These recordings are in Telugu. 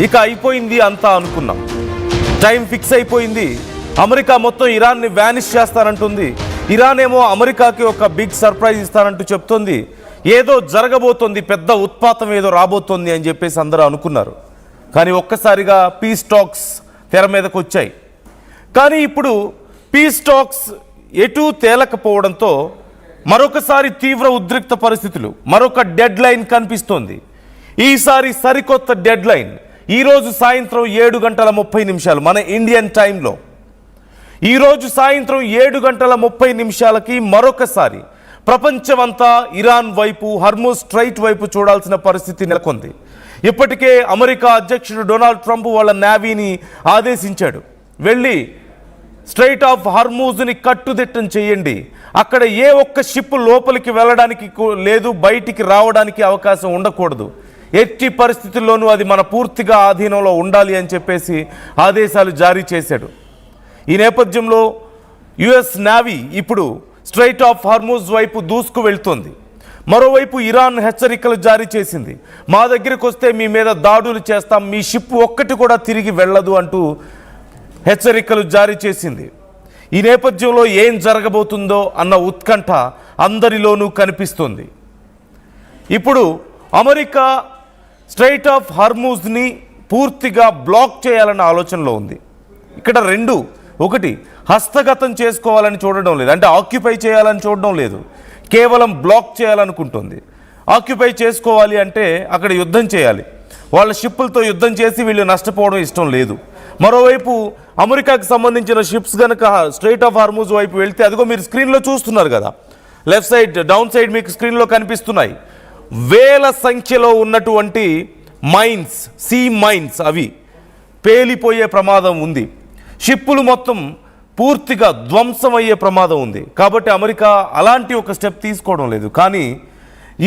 ఇక అయిపోయింది అంతా అనుకున్నాం. టైం ఫిక్స్ అయిపోయింది. అమెరికా మొత్తం ఇరాన్ని వ్యానిష్ చేస్తానంటుంది. ఇరాన్ ఏమో అమెరికాకి ఒక బిగ్ సర్ప్రైజ్ ఇస్తానంటూ చెప్తోంది. ఏదో జరగబోతోంది, పెద్ద ఉత్పాతం ఏదో రాబోతోంది అని చెప్పేసి అందరూ అనుకున్నారు. కానీ ఒక్కసారిగా పీస్ టాక్స్ తెర మీదకు వచ్చాయి. కానీ ఇప్పుడు పీస్ టాక్స్ ఎటూ తేలకపోవడంతో మరొకసారి తీవ్ర ఉద్రిక్త పరిస్థితులు, మరొక డెడ్ లైన్ కనిపిస్తోంది. ఈసారి సరికొత్త డెడ్ లైన్. ఈరోజు సాయంత్రం 7:30 మన ఇండియన్ టైంలో ఈరోజు సాయంత్రం 7:30 మరొకసారి ప్రపంచమంతా ఇరాన్ వైపు, హర్ముజ్ స్ట్రైట్ వైపు చూడాల్సిన పరిస్థితి నెలకొంది. ఇప్పటికే అమెరికా అధ్యక్షుడు డొనాల్డ్ ట్రంప్ వాళ్ళ నేవీని ఆదేశించాడు, వెళ్ళి స్ట్రైట్ ఆఫ్ హర్మూజ్ని కట్టుదిట్టం చేయండి, అక్కడ ఏ ఒక్క షిప్ లోపలికి వెళ్ళడానికి లేదు, బయటికి రావడానికి అవకాశం ఉండకూడదు, ఎట్టి పరిస్థితుల్లోనూ అది మన పూర్తిగా ఆధీనంలో ఉండాలి అని చెప్పేసి ఆదేశాలు జారీ చేశాడు. ఈ నేపథ్యంలో యుఎస్ నేవీ ఇప్పుడు స్ట్రైట్ ఆఫ్ హర్మూజ్ వైపు దూసుకు వెళ్తోంది. మరోవైపు ఇరాన్ హెచ్చరికలు జారీ చేసింది, మా దగ్గరకు వస్తే మీ మీద దాడులు చేస్తాం, మీ షిప్ ఒక్కటి కూడా తిరిగి వెళ్ళదు అంటూ హెచ్చరికలు జారీ చేసింది. ఈ నేపథ్యంలో ఏం జరగబోతుందో అన్న ఉత్కంఠ అందరిలోనూ కనిపిస్తుంది. ఇప్పుడు అమెరికా స్ట్రైట్ ఆఫ్ హర్మూజ్ని పూర్తిగా బ్లాక్ చేయాలన్న ఆలోచనలో ఉంది. ఇక్కడ రెండు, ఒకటి హస్తగతం చేసుకోవాలని చూడడం లేదు, అంటే ఆక్యుపై చేయాలని చూడడం లేదు, కేవలం బ్లాక్ చేయాలనుకుంటుంది. ఆక్యుపై చేసుకోవాలి అంటే అక్కడ యుద్ధం చేయాలి, వాళ్ళ షిప్పులతో యుద్ధం చేసి వీళ్ళు నష్టపోవడం ఇష్టం లేదు. మరోవైపు అమెరికాకు సంబంధించిన షిప్స్ కనుక స్ట్రైట్ ఆఫ్ హర్మూజ్ వైపు వెళ్తే, అదిగో మీరు స్క్రీన్లో చూస్తున్నారు కదా, లెఫ్ట్ సైడ్, డౌన్ సైడ్ మీకు స్క్రీన్లో కనిపిస్తున్నాయి, వేల సంఖ్యలో ఉన్నటువంటి మైన్స్, సీ మైన్స్, అవి పేలిపోయే ప్రమాదం ఉంది. షిప్పులు మొత్తం పూర్తిగా ధ్వంసమయ్యే ప్రమాదం ఉంది. కాబట్టి అమెరికా అలాంటి ఒక స్టెప్ తీసుకోవడం లేదు. కానీ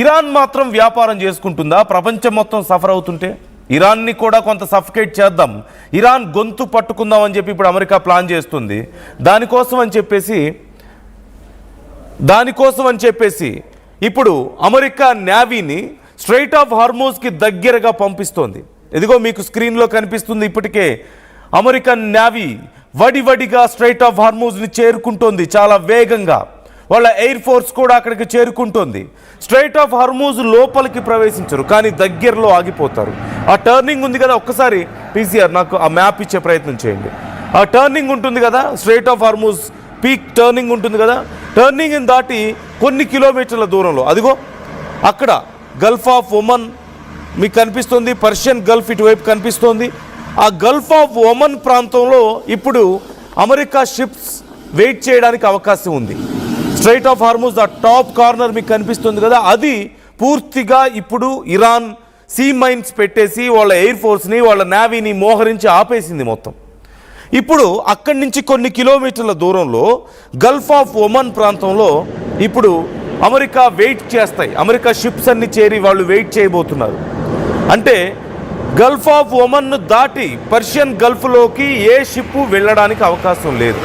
ఇరాన్ మాత్రం వ్యాపారం చేసుకుంటుందా? ప్రపంచం మొత్తం సఫర్ అవుతుంటే ఇరాన్ని కూడా కొంత సఫికేట్ చేద్దాం, ఇరాన్ గొంతు పట్టుకుందాం అని చెప్పి ఇప్పుడు అమెరికా ప్లాన్ చేస్తుంది. దానికోసం అని చెప్పేసి ఇప్పుడు అమెరికా నేవీని స్ట్రైట్ ఆఫ్ హర్మూజ్కి దగ్గరగా పంపిస్తోంది. ఇదిగో మీకు స్క్రీన్లో కనిపిస్తుంది. ఇప్పటికే అమెరికన్ నేవీ వడివడిగా స్ట్రైట్ ఆఫ్ హర్మూజ్ని చేరుకుంటోంది చాలా వేగంగా. వాళ్ళ ఎయిర్ ఫోర్స్ కూడా అక్కడికి చేరుకుంటోంది. స్ట్రైట్ ఆఫ్ హర్మూజ్ లోపలికి ప్రవేశించరు, కానీ దగ్గరలో ఆగిపోతారు. ఆ టర్నింగ్ ఉంది కదా, ఒక్కసారి పీసీఆర్ నాకు ఆ మ్యాప్ ఇచ్చే ప్రయత్నం చేయండి. ఆ టర్నింగ్ ఉంటుంది కదా, straight of Hormuz peak turning ఉంటుంది కదా, టర్నింగ్ని దాటి కొన్ని కిలోమీటర్ల దూరంలో అదిగో అక్కడ గల్ఫ్ ఆఫ్ ఒమన్ మీకు కనిపిస్తుంది, పర్షియన్ గల్ఫ్ ఇటువైపు కనిపిస్తోంది. ఆ గల్ఫ్ ఆఫ్ ఒమన్ ప్రాంతంలో ఇప్పుడు అమెరికా షిప్స్ వెయిట్ చేయడానికి అవకాశం ఉంది. స్ట్రైట్ ఆఫ్ హర్మూజ్ ఆ టాప్ కార్నర్ మీకు కనిపిస్తుంది కదా, అది పూర్తిగా ఇప్పుడు ఇరాన్ సీ మైన్స్ పెట్టేసి వాళ్ళ ఎయిర్ ఫోర్స్ని, వాళ్ళ నేవీని మోహరించి ఆపేసింది మొత్తం. ఇప్పుడు అక్కడి నుంచి కొన్ని కిలోమీటర్ల దూరంలో గల్ఫ్ ఆఫ్ ఒమన్ ప్రాంతంలో ఇప్పుడు అమెరికా వెయిట్ చేస్తాయి. అమెరికా షిప్స్ అన్ని చేరి వాళ్ళు వెయిట్ చేయబోతున్నారు. అంటే గల్ఫ్ ఆఫ్ ఒమన్ను దాటి పర్షియన్ గల్ఫ్లోకి ఏ షిప్పు వెళ్ళడానికి అవకాశం లేదు.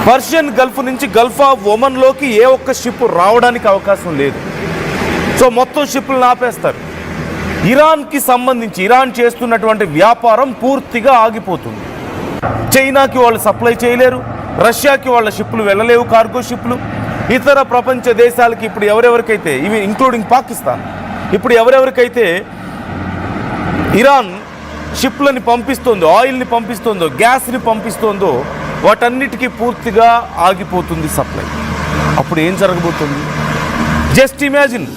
పర్షియన్ గల్ఫ్ నుంచి గల్ఫ్ ఆఫ్ ఒమన్లోకి ఏ ఒక్క షిప్పు రావడానికి అవకాశం లేదు. సో మొత్తం షిప్పులను ఆపేస్తారు. ఇరాన్కి సంబంధించి ఇరాన్ చేస్తున్నటువంటి వ్యాపారం పూర్తిగా ఆగిపోతుంది. చైనాకి వాళ్ళు సప్లై చేయలేరు, రష్యాకి వాళ్ళ షిప్లు వెళ్ళలేవు, కార్గో షిప్లు. ఇతర ప్రపంచ దేశాలకి ఇప్పుడు ఎవరెవరికైతే, ఇవి ఇంక్లూడింగ్ పాకిస్తాన్, ఇప్పుడు ఎవరెవరికైతే ఇరాన్ షిప్లని పంపిస్తుందో, ఆయిల్ని పంపిస్తుందో, గ్యాస్ని పంపిస్తుందో, వాటన్నిటికీ పూర్తిగా ఆగిపోతుంది సప్లై. అప్పుడు ఏం జరగబోతుంది? జస్ట్ ఇమాజిన్,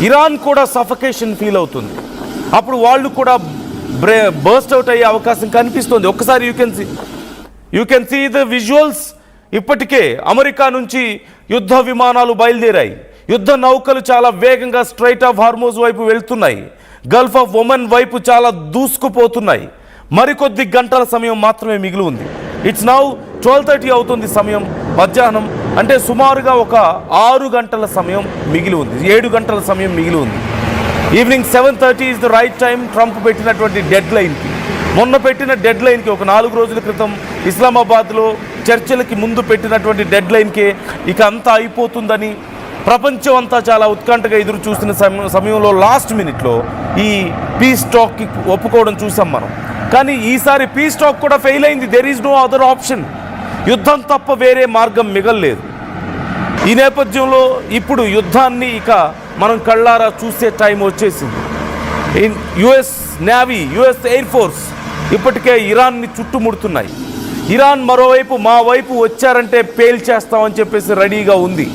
ఇరాన్ కూడా సఫకేషన్ ఫీల్ అవుతుంది. అప్పుడు వాళ్ళు కూడా బర్స్ట్ అవుట్ అయ్యే అవకాశం కనిపిస్తుంది. ఒక్కసారి you can see the visuals. ఇప్పటికే అమెరికా నుంచి యుద్ధ విమానాలు బయలుదేరాయి, యుద్ధ నౌకలు చాలా వేగంగా స్ట్రైట్ ఆఫ్ హర్మూజ్ వైపు వెళ్తున్నాయి, గల్ఫ్ ఆఫ్ ఒమన్ వైపు చాలా దూసుకుపోతున్నాయి. మరికొద్ది గంటల సమయం మాత్రమే మిగిలి ఉంది. ఇట్స్ నౌ 12:30 అవుతుంది సమయం, మధ్యాహ్నం. అంటే సుమారుగా ఒక 6 గంటల సమయం మిగిలి ఉంది, 7 గంటల సమయం మిగిలి ఉంది. Evening 7:30 is the right time. Trump పెట్టినటువంటి డెడ్ లైన్కి, మొన్న పెట్టిన డెడ్ లైన్కి, ఒక 4 రోజుల క్రితం ఇస్లామాబాద్లో చర్చలకి ముందు పెట్టినటువంటి డెడ్ లైన్కే ఇక అంతా అయిపోతుందని ప్రపంచం అంతా చాలా ఉత్కంఠగా ఎదురు చూస్తున్న సమయంలో లాస్ట్ మినిట్లో ఈ పీస్ టాక్కి ఒప్పుకోవడం చూసాం మనం. కానీ ఈసారి పీస్ టాక్ కూడా ఫెయిల్ అయింది. There is no other option. యుద్ధం తప్ప వేరే మార్గం మిగల్లేదు. ఈ నేపథ్యంలో ఇప్పుడు యుద్ధాన్ని ఇక మనం కళ్ళారా చూసే టైం వచ్చేసింది. US navy, US air force ఇప్పటికే ఇరాన్ని చుట్టుముడుతున్నాయి. ఇరాన్ మరోవైపు మా వైపు వచ్చారంటే పేల్చేస్తామని చెప్పేసి రెడీగా ఉంది.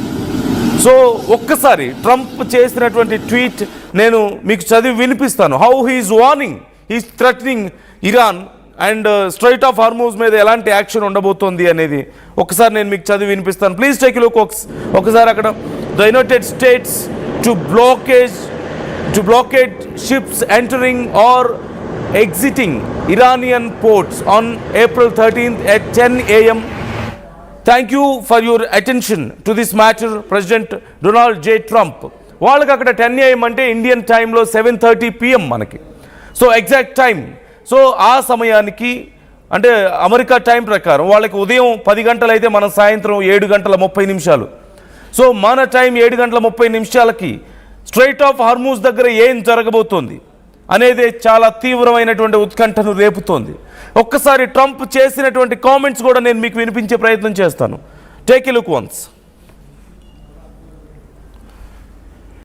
సో ఒక్కసారి ట్రంప్ చేసినటువంటి ట్వీట్ నేను మీకు చదివి వినిపిస్తాను. How he's warning, he's threatening Iran and strait of Hormuz మీద ఎలాంటి యాక్షన్ ఉండబోతోంది అనేది ఒకసారి నేను మీకు చదివి వినిపిస్తాను. Please take look. ఒకసారి అక్కడ the United States to blockade ships entering or exiting Iranian ports on April 13th at 10 a.m. Thank you for your attention to this matter, President Donald J. Trump. వాళ్ళకి అక్కడ 10 a.m. అంటే ఇండియన్ టైంలో 7:30 p.m. మనకి. So exact time. సో ఆ సమయానికి అంటే అమెరికా టైం ప్రకారం వాళ్ళకి ఉదయం 10 గంటలు అయితే మన సాయంత్రం 7 గంటల 30 నిమిషాలు. సో మన టైం 7 గంటల 30 నిమిషాలకి స్ట్రైట్ ఆఫ్ హార్మూజ్ దగ్గర ఏం జరగబోతోంది అనేది చాలా తీవ్రమైనటువంటి ఉత్కంఠను రేపుతోంది. ఒక్కసారి ట్రంప్ చేసినటువంటి కామెంట్స్ కూడా నేను మీకు వినిపించే ప్రయత్నం చేస్తాను. Take a look once.